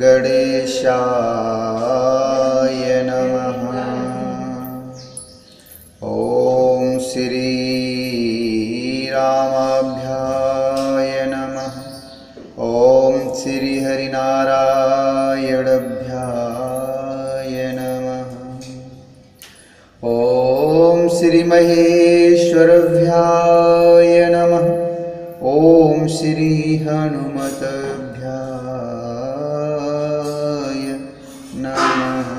गणेशाय नमः। ॐ श्री रामाभ्याय नमः। ॐ श्री हरिनारायणाभ्याय नमः। ॐ श्री महेश्वराभ्याय नमः। ॐ श्री हनुमताभ्याय नमः।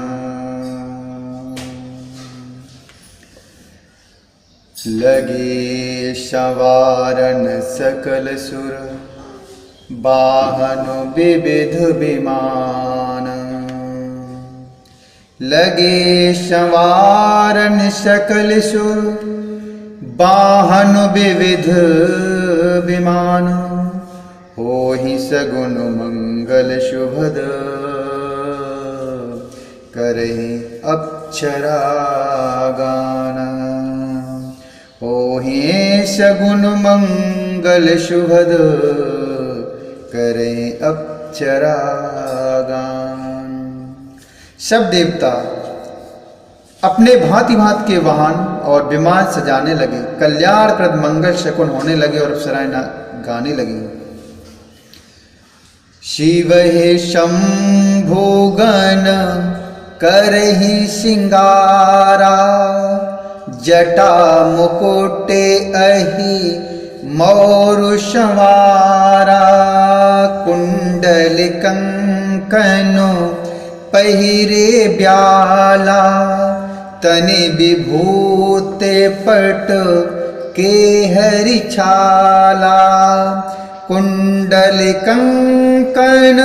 लगे संवारन सकल सुर वाहन विविध विमान। लगे संवारन सकल सुर वाहन विविध विमान। होहि सगुन मंगल शुभद करहि अक्षरा गान। होहि सगुन मंगल शुभद करहि अक्षरा गान। सब देवता अपने भांति भांति के वाहन और विमान सजाने लगे, कल्याणप्रद मंगल शकुन होने लगे और अप्सराएं गाने लगी। शिव हे शंभु गण करहि सिंगारा। जटा मुकुटे अहि मौरु संवारा। कुंडल कंकन पहिरे ब्याला। तनि विभूते पट के हरि छाला। कुंडल कंकन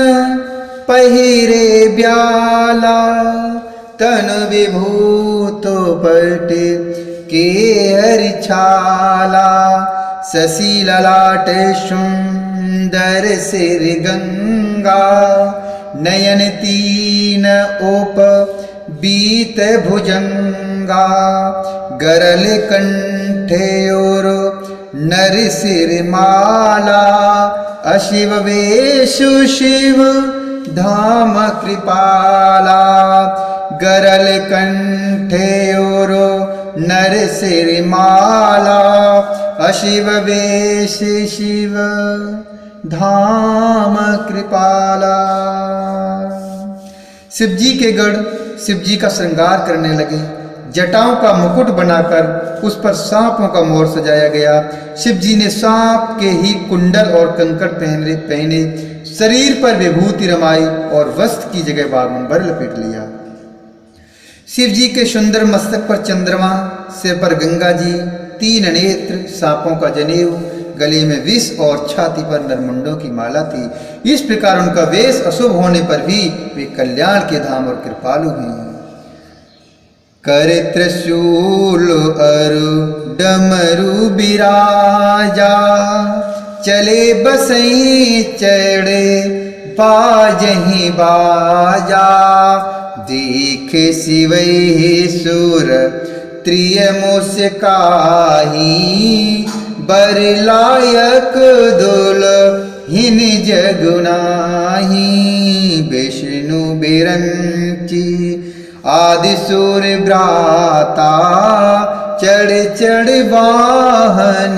पहिरे ब्याला। तन विभूत पट के हरि छाला। शशि ललाट सुंदर सिर गंगा। नयन तीन ओप बीत भुजंगा। गरल कंठे और नर सिर माला। अशिव वेशु शिव धाम कृपाला। गरल कंठे और नर सिर माला। अशिव वेश शिव धाम कृपाला। शिव जी के गण शिव जी का श्रृंगार करने लगे। जटाओं का मुकुट बनाकर उस पर सांपों का मोर सजाया गया। शिव जी ने सांप के ही कुंडल और कंकड़ पहने शरीर पर विभूति रमाई और वस्त्र की जगह बागंबर लपेट लिया। शिव जी के सुंदर मस्तक पर चंद्रमा, सिर पर गंगा जी, तीन नेत्र, सांपों का जनेऊ, गले में विष और छाती पर नरमुंडों की माला थी। इस प्रकार उनका वेश अशुभ होने पर भी वे कल्याण के धाम और कृपालु हैं। कर त्रिशूल अरु डमरू बिराजा। चले बसई चढ़े बाजहि बाजा। देख शिवहि सुर त्रिय मुस्काही। बर लायक दुलहिन जगुनाही। विष्णु बिरंची आदि सूर भ्राता। चढ़ चढ़ वाहन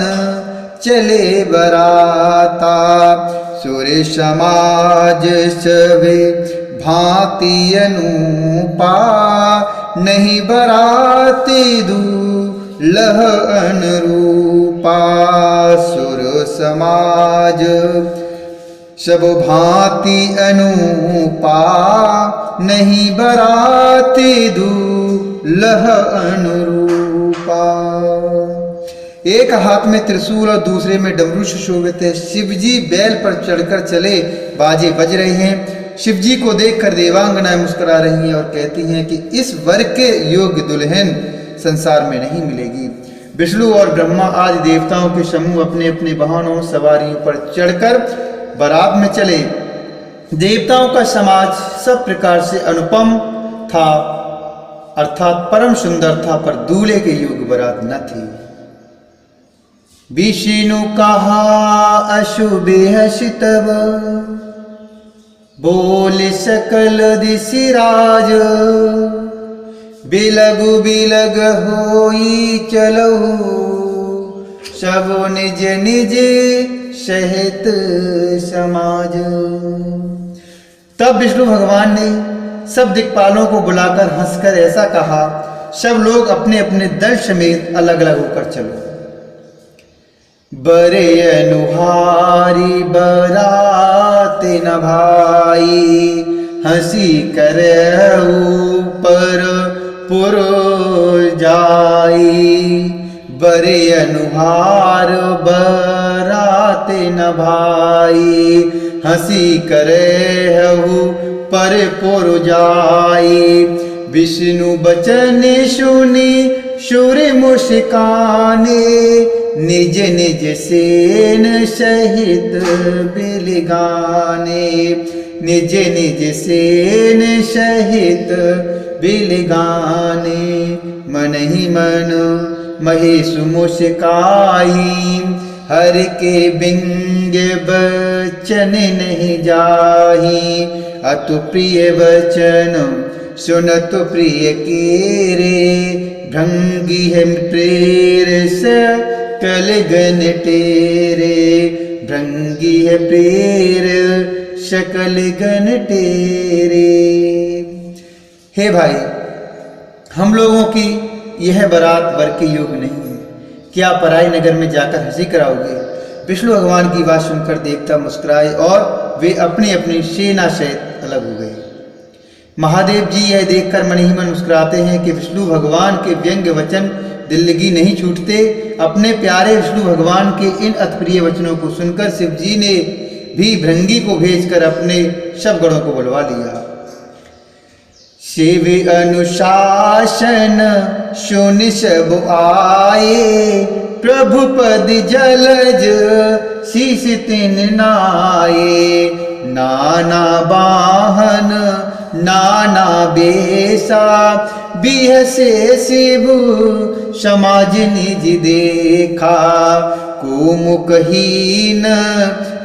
चले बराता। सूर्य समाज सभे भांति अनुपा। नहीं बराती दूल्ह अनुरूपा। सुर समाज सब भांति अनुपा। नहीं बराती दूल्ह अनुरूपा। एक हाथ में त्रिशूल और दूसरे में डमरू सुशोभित है। शिव जी बैल पर चढ़कर चले, बाजे बज रहे हैं। शिव जी को देखकर देवांगनाएं मुस्कुरा रही हैं और कहती हैं कि इस वर के योग्य दुल्हन संसार में नहीं मिलेगी। विष्णु और ब्रह्मा आदि देवताओं के समूह अपने अपने वाहनों सवारियों पर चढ़कर बारात में चले। देवताओं का समाज सब प्रकार से अनुपम था, अर्थात परम सुंदर था, पर दूल्हे के योग्य बारात न थी। विष्णु कहा अशुभ हसितव। बोल सकल दिसिराज, बिलगु बिलग होई चलहु, सब निज निज सहित समाज। तब विष्णु भगवान ने सब दिक्पालों को बुलाकर हंसकर ऐसा कहा, सब लोग अपने अपने दल समेत अलग अलग होकर चलो। बरे अनुहारी बरात न भाई, हंसी कर ऊपर पुर जाई। बरे अनुहार बरात न भाई, हंसी करे हऊ पर पुर जाई। विष्णु बचन सुनी सुर मुस्काने, निज निज सेन सहित बिलगाने। निज निज सेन सहित बिलगाने। मन ही मन महेश मुस्काई, हर के बिंग बचन नहीं जाही। अतु प्रिय वचन सुनत प्रिय केरे, भृंगी है प्रेर सकल गण तेरे। भृंगी है प्रेर सकल गण तेरे। हे भाई, हम लोगों की यह बारात वर के योग नहीं है, क्या पराई नगर में जाकर हंसी कराओगे? विष्णु भगवान की बात सुनकर देवता मुस्कुराए और वे अपनी अपनी सेना सहित अलग हो गए। महादेव जी यह देखकर मन ही मन मुस्कुराते हैं कि विष्णु भगवान के व्यंग वचन दिल लगी नहीं छूटते। अपने प्यारे विष्णु भगवान के इन अतिप्रिय वचनों को सुनकर शिव जी ने भी भृंगी को भेजकर अपने सब गणों को बुलवा लिया। शिव अनुशासन सुनि सब आए, प्रभु पद जलज शीस तिन नाये। नाना बाहन नाना बेसा, बिहसे शिव समाज निज देखा। कुमुखहीन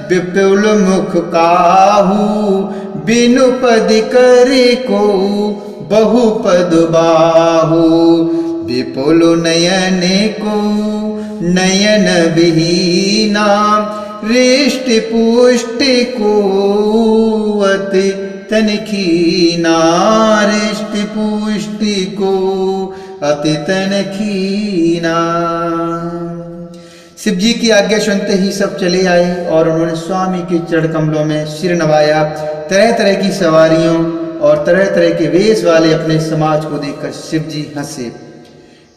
विपुल मुख काहू, बिनु पद करे को बहुपद बाहू। विपुल नयन को नयन विहीना, रिष्ट पुष्ट को अति तनखीना। रिष्ट पुष्ट को अति तनखीना। शिव जी की आज्ञा सुनते ही सब चले आए और उन्होंने स्वामी के चरण कमलों में सिर नवाया। तरह तरह की सवारियों और तरह तरह के वेश वाले अपने समाज को देखकर शिव जी हंसे।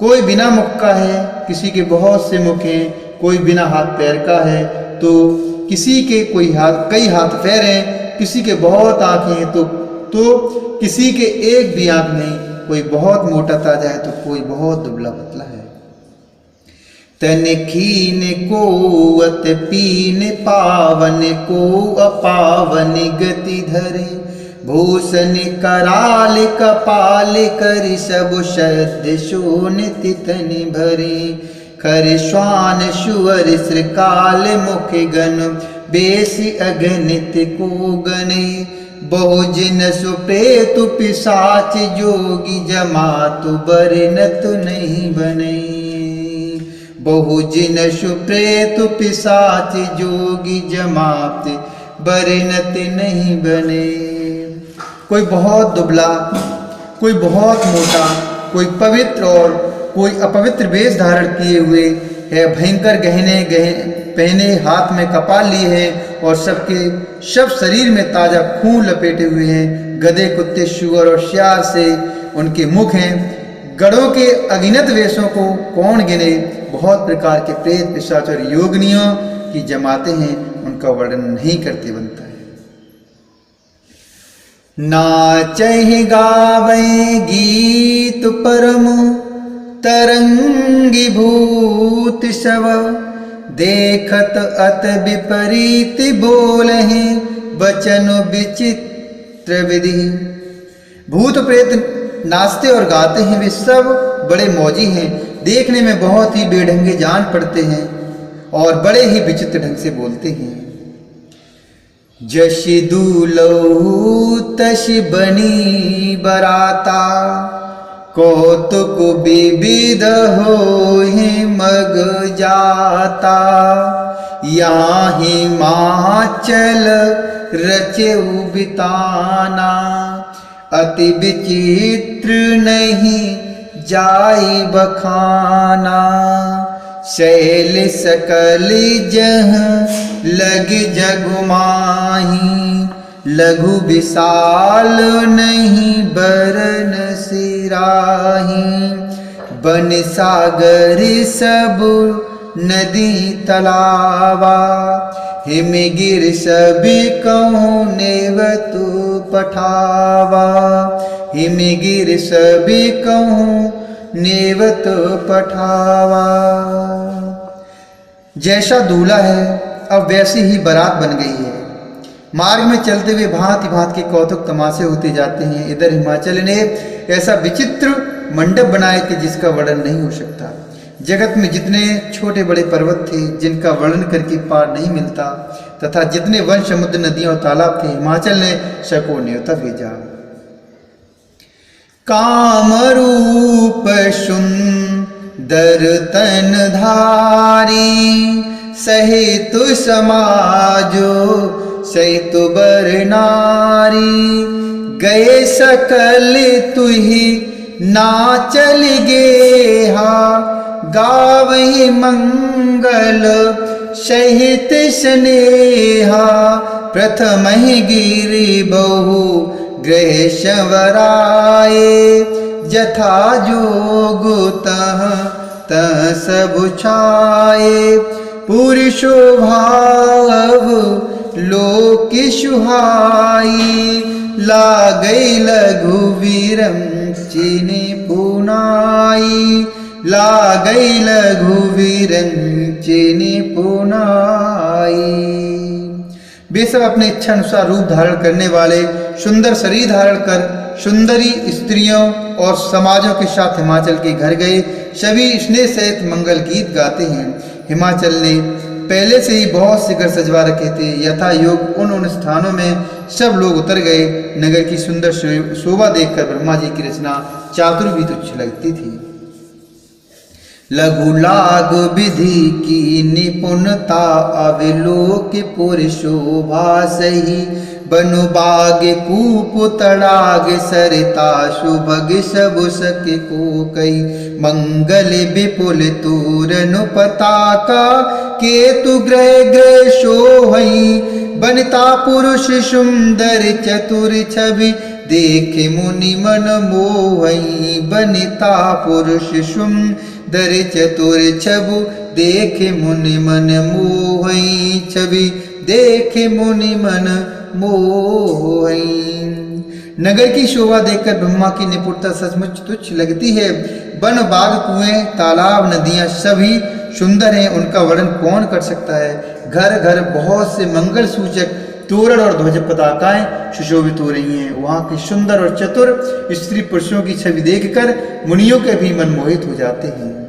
कोई बिना मुख का है, किसी के बहुत से मुख हैं, कोई बिना हाथ पैर का है, तो किसी के कई हाथ पैर हैं, किसी के बहुत आंखें हैं, तो किसी के एक भी आंख नहीं। कोई बहुत मोटा ताजा है तो कोई बहुत दुबला पतला है। तन खीन को अत पीन, पावन को अपावन गति धरे। भूषण कराल कपाल करि, सब शब्द शोनित तन भरे। खर श्वान सुअर श्रृकाल, मुख गण बेसी अगणित को गणे। बहुजिन सुप्रेतु पिशाच, जोगी जमातु बरनत नहीं बने। बहुजिन सुप्रेतु पिशाच, जोगी जमात बरनत नहीं बने। कोई बहुत दुबला, कोई बहुत मोटा, कोई पवित्र और कोई अपवित्र वेश धारण किए हुए है। भयंकर गहने पहने, हाथ में कपाल लिए हैं और सबके सब शरीर में ताजा खून लपेटे हुए हैं। गधे, कुत्ते, शुअर और श्यार से उनके मुख हैं। गणों के अगिनत वेशों को कौन गिने। बहुत प्रकार के प्रेत, पिशाच और योगिनियों की जमाते हैं, उनका वर्णन नहीं करते बनता है। नाचहि गावै गीत परम, तरंगी भूत शव। देखत अत विपरीत बोलहि, बचन विचित्र विधि। भूत प्रेत नाचते और गाते हैं, वे सब बड़े मौजी हैं। देखने में बहुत ही बेढंगे जान पड़ते हैं और बड़े ही विचित्र ढंग से बोलते हैं। जशि दूलहु तशि बनी बराता, कौतुक विविध होहि मग जाता। यहाँ हिमाचल रचेउ बिताना, अति विचित्र नहीं जाई बखाना। शैल सकल जह लग जगु माही, लघु विशाल नहीं बरन सिराही। बन सागर सब नदी तलावा, हिमगिर सभी कहूँ नेवतु पठावा। हिमगिर सभी कहूँ नेवत पठावा। जैसा दूल्हा है अब वैसी ही बारात बन गई है। मार्ग में चलते हुए भांति भांति के कौतुक तमाशे होते जाते हैं। इधर हिमाचल ने ऐसा विचित्र मंडप बनाया कि जिसका वर्णन नहीं हो सकता। जगत में जितने छोटे बड़े पर्वत थे जिनका वर्णन करके पार नहीं मिलता, तथा जितने वन समुद्र नदियां और तालाब थे, हिमाचल ने सबको न्योता भेजा। काम रूप सुंदर तन धारी, सहित समाजो सहित बर नारी। गए सकल तुही नाचल गेहा, गावहि मंगल सहित स्नेहा। प्रथम ही गिरि बहु गृह संवराए, जथा जोग तह तह सब छाए। पुरुषो भाव लोक सुहाई, लागई लघु वीरम चिनि पुनाई। लागई लघु वीरम चिनि पुनाई। वे सब अपने इच्छा अनुसार रूप धारण करने वाले सुंदर शरीर धारण कर सुंदरी स्त्रियों और समाजों के साथ हिमाचल के घर गए। सभी स्नेह सहित मंगल गीत गाते हैं। हिमाचल ने पहले से ही बहुत से घर सजवा रखे थे। यथा योग उन स्थानों में सब लोग उतर गए। नगर की सुंदर शोभा देखकर ब्रह्मा जी की रचना चातुर भी तुच्छ लगती थी। लघु लाग विधि की निपुणता, अवलोक पुर शोभा सही। बनु बाग कूप तड़ाग सरिता, सुभग सब सक को कई। मंगल विपुल तोरण पताका, केतु ग्रह ग्रह शोभई। बनिता पुरुष सुंदर चतुर छवि, देखे मुनि मन मोहई। बनिता पुरुष सुंदर चतुर छबु, देखे मुनि मन मोहई। छवि देखे मुनि मन मोहई। नगर की शोभा देखकर ब्रह्मा की निपुणता सचमुच तुच्छ लगती है। वन बाग कुएं तालाब नदियां सभी सुंदर हैं, उनका वर्णन कौन कर सकता है। घर घर बहुत से मंगल सूचक तोरण और ध्वज पताकाएं सुशोभित हो रही हैं। वहां की सुंदर और चतुर स्त्री पुरुषों की छवि देखकर मुनियों के भी मन मोहित हो जाते हैं।